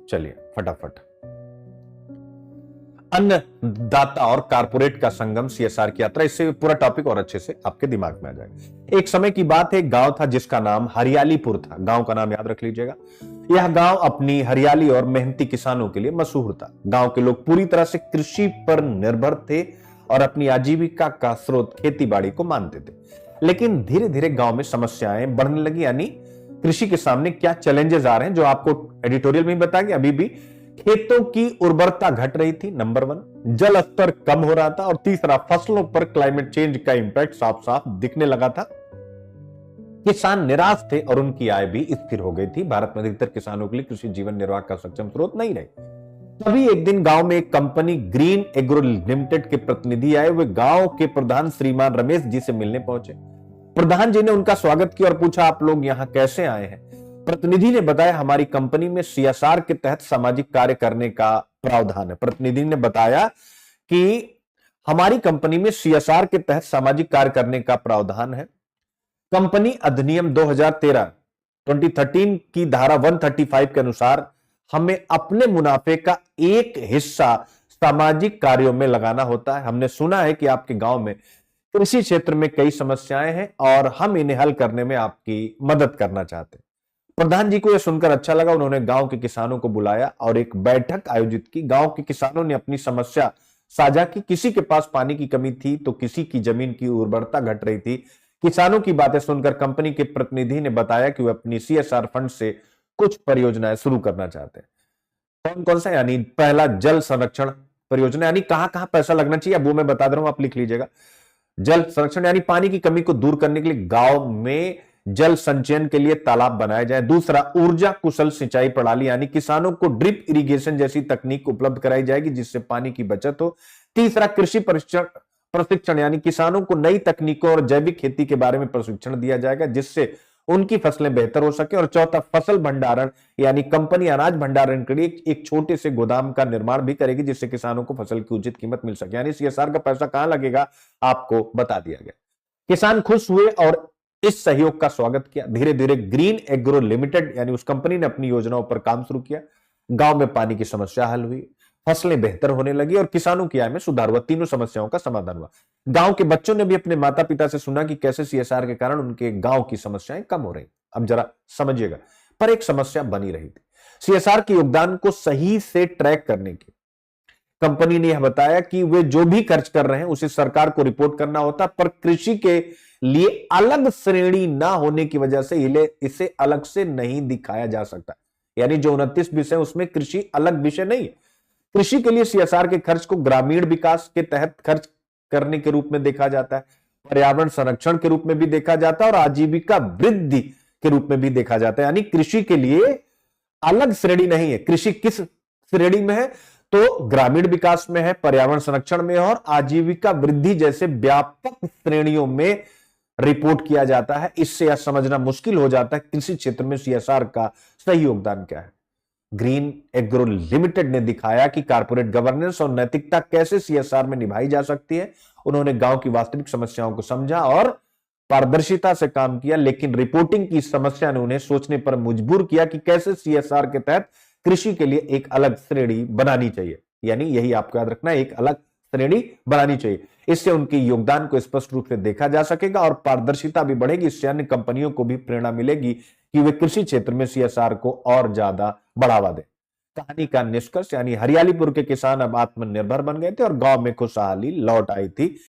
चलिए फटाफट। अन्नदाता और कारपोरेट का संगम, सीएसआर की यात्रा, इससे पूरा टॉपिक और अच्छे से आपके दिमाग में आ जाएगा। एक समय की बात है, एक गांव था जिसका नाम हरियालीपुर था। गांव का नाम याद रख लीजिएगा। यह गांव अपनी हरियाली और मेहनती किसानों के लिए मशहूर था। गांव के लोग पूरी तरह से कृषि पर निर्भर थे और अपनी आजीविका का स्रोत खेती बाड़ी को मानते थे। लेकिन धीरे धीरे गांव में समस्याएं बढ़ने लगी। यानी कृषि के सामने क्या चैलेंजेस आ रहे हैं, जो आपको एडिटोरियल में बताया। अभी भी खेतों की उर्वरता घट रही थी, नंबर 1। जल स्तर कम हो रहा था, और तीसरा, फसलों पर क्लाइमेट चेंज का इंपैक्ट साफ साफ दिखने लगा था। किसान निराश थे और उनकी आय भी स्थिर हो गई थी। भारत में अधिकतर किसानों के लिए कृषि जीवन निर्वाह का सक्षम स्रोत नहीं रही। तभी एक दिन गांव में एक कंपनी ग्रीन एग्रो लिमिटेड के प्रतिनिधि आए। वे गांव के प्रधान श्रीमान रमेश जी से मिलने पहुंचे। प्रधान जी ने उनका स्वागत किया और पूछा, आप लोग यहां कैसे आए हैं? प्रतिनिधि ने बताया, हमारी कंपनी में सीएसआर के तहत सामाजिक कार्य करने का प्रावधान है। प्रतिनिधि ने बताया कि हमारी कंपनी में सीएसआर के तहत सामाजिक कार्य करने का प्रावधान है। कंपनी अधिनियम 2013 की धारा 135 के अनुसार हमें अपने मुनाफे का एक हिस्सा सामाजिक कार्यों में लगाना होता है। हमने सुना है कि आपके गांव में कृषि क्षेत्र में कई समस्याएं हैं और हम इन्हें हल करने में आपकी मदद करना चाहते हैं। प्रधान जी को यह सुनकर अच्छा लगा। उन्होंने गांव के किसानों को बुलाया और एक बैठक आयोजित की। गांव के किसानों ने अपनी समस्या साझा की। किसी के पास पानी की कमी थी तो किसी की जमीन की उर्वरता घट रही थी। किसानों की बातें सुनकर कंपनी के प्रतिनिधि ने बताया कि वे अपनी सीएसआर फंड से कुछ परियोजनाएं शुरू करना चाहते हैं। कौन कौन सा? यानी पहला, जल संरक्षण परियोजना। यानी कहां कहां पैसा लगना चाहिए, अब वो मैं बता दे रहा हूं, आप लिख लीजिएगा। जल संरक्षण यानी पानी की कमी को दूर करने के लिए गांव में जल संचयन के लिए तालाब बनाए जाए। दूसरा, ऊर्जा कुशल सिंचाई प्रणाली, यानी किसानों को ड्रिप इरिगेशन जैसी तकनीक उपलब्ध कराई जाएगी जिससे पानी की बचत हो। तीसरा, कृषि प्रशिक्षण, यानी किसानों को नई तकनीकों और जैविक खेती के बारे में प्रशिक्षण दिया जाएगा जिससे उनकी फसलें बेहतर हो सके। और चौथा, फसल भंडारण, यानी कंपनी अनाज भंडारण के लिए एक छोटे से गोदाम का निर्माण भी करेगी जिससे किसानों को फसल की उचित कीमत मिल सके। यानी सीएसआर का पैसा कहां लगेगा, आपको बता दिया गया। किसान खुश हुए और इस सहयोग का स्वागत किया। धीरे धीरे ग्रीन एग्रो लिमिटेड यानी उस कंपनी ने अपनी योजनाओं पर काम शुरू किया। गांव में पानी की समस्या हल हुई, फसलें बेहतर होने लगी और किसानों की आय में सुधार हुआ। तीनों समस्याओं का समाधान हुआ। गांव के बच्चों ने भी अपने माता पिता से सुना कि कैसे सीएसआर के कारण उनके गांव की समस्याएं कम हो रही। अब जरा समझिएगा, पर एक समस्या बनी रही थी। सीएसआर के योगदान को सही से ट्रैक करने की कंपनी ने यह बताया कि वे जो भी खर्च कर रहे हैं उसे सरकार को रिपोर्ट करना होता, पर कृषि के लिए अलग श्रेणी ना होने की वजह से इसे अलग से नहीं दिखाया जा सकता। यानी जो 29 विषय उसमें कृषि अलग विषय नहीं है। कृषि के लिए सीएसआर के खर्च को ग्रामीण विकास के तहत खर्च करने के रूप में देखा जाता है, पर्यावरण संरक्षण के रूप में भी देखा जाता है और आजीविका वृद्धि के रूप में भी देखा जाता है। यानी कृषि के लिए अलग श्रेणी नहीं है। कृषि किस श्रेणी में है? तो ग्रामीण विकास में है, पर्यावरण संरक्षण में है और आजीविका वृद्धि जैसे व्यापक श्रेणियों में रिपोर्ट किया जाता है। इससे यह समझना मुश्किल हो जाता है कृषि क्षेत्र में सीएसआर का सही योगदान क्या है। ग्रीन एग्रो लिमिटेड ने दिखाया कि कारपोरेट गवर्नेंस और नैतिकता कैसे सीएसआर में निभाई जा सकती है। उन्होंने गांव की वास्तविक समस्याओं को समझा और पारदर्शिता से काम किया, लेकिन रिपोर्टिंग की समस्या ने उन्हें सोचने पर मजबूर किया कि कैसे सीएसआर के तहत कृषि के लिए एक अलग श्रेणी बनानी चाहिए। यानी यही आपको याद रखना है, एक अलग श्रेणी बनानी चाहिए। इससे उनके योगदान को स्पष्ट रूप से देखा जा सकेगा और पारदर्शिता भी बढ़ेगी। इससे अन्य कंपनियों को भी प्रेरणा मिलेगी कि वे कृषि क्षेत्र में सीएसआर को और ज्यादा बढ़ावा दें। कहानी का निष्कर्ष, यानी हरियालीपुर के किसान अब आत्मनिर्भर बन गए थे और गांव में खुशहाली लौट आई थी।